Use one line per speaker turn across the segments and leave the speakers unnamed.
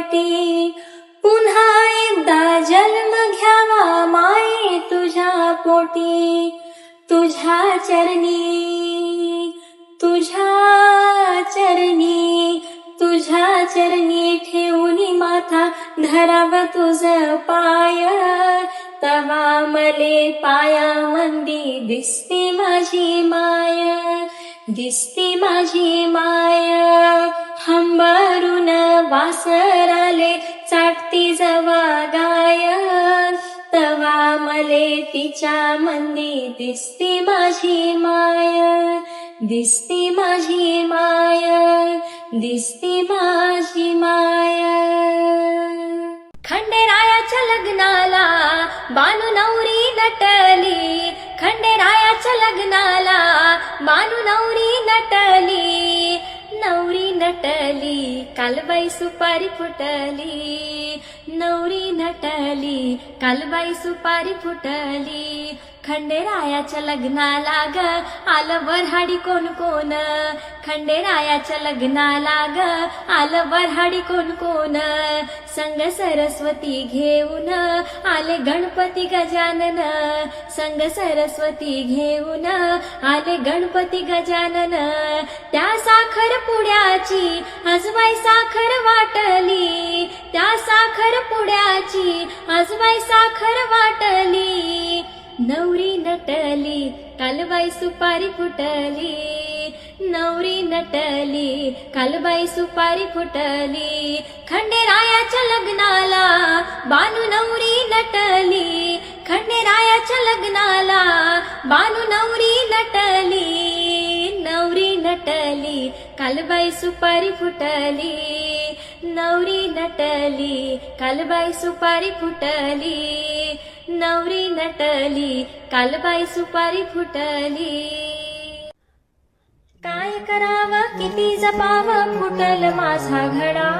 वाटी. पुन्हा एकदा जन्म घ्यावा माये तुझ्या पोटी. तुझ्या चरणी, तुझ्या चरणी, तुझ्या चरणी ठेवूनी माथा धराव तुझ पाय. तवा मले पायावंदी दिसते माझी माय, दिसते माझी माय. हंबरून वासराले चाटती जवा गाय. तवा मले तिच्या मंदी दिसते माझी माय, दिसते माझी माय, दिसते माझी माय. खंडेरायाच्या लग्नाला बानू नवरी नटली. खंडेरायाच्या लग्नाला बानू नवरी नटली. नवरी नटली कालबाई सुपारी फुटली. नवरी नटली कालबाई सुपारी फुटली. खंडेरायाच्या लग्नाला ग आलं वऱ्हाडी कोण कोण. खंडेरायाच्या लग्नाला ग आलं वऱ्हाडी कोण कोण. संग सरस्वती घेऊन आले गणपती गजानन. संग सरस्वती घेऊन आले गणपती गजानन. त्या साखर पुड्याची आजबाई साखर वाटली. त्या साखर पुड्याची आजबाई साखर वाटली. नवरी नटली कालबाई सुपारी फुटली. नवरी नटली कालबाई सुपारी फुटली. खंडेरायाच्या लग्नाला बानू नवरी नटली. खंडेरायाच्या लग्नाला बानू नवरी नटली. नवरी नटली कालबाई सुपारी फुटली. नवरी नटली कालबाई सुपारी फुटली. नवरी नटली कालबाई सुपारी फुटली. काय करावं किती जपावं फुटल माझा घडा.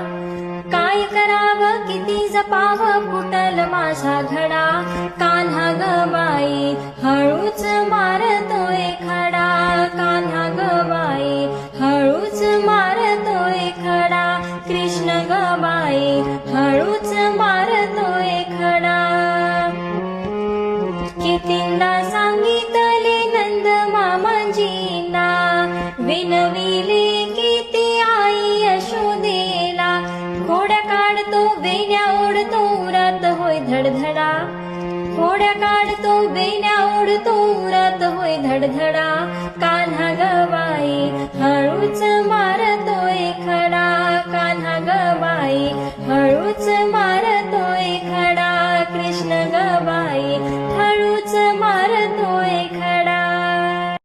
काय करावं किती जपावं फुटल माझा घडा. कान्हा ग बाई हळूच मारतोय खडा. कान्हा ग बाई हळूच मारतोय खडा. कृष्ण ग बाई हळूच मारतोय खडा. कितींदा सांगितले नंद मामाजींना. विनविले किती आई यशोदेला. घोड्या काढतो वेण्या ओढतो उरात होय धडधडा. घोड्या काढतो वेण्या ओढतो उरात होय धडधडा. कान्हा ग बाई हळूच मारतोय खडा. कान्हा ग बाई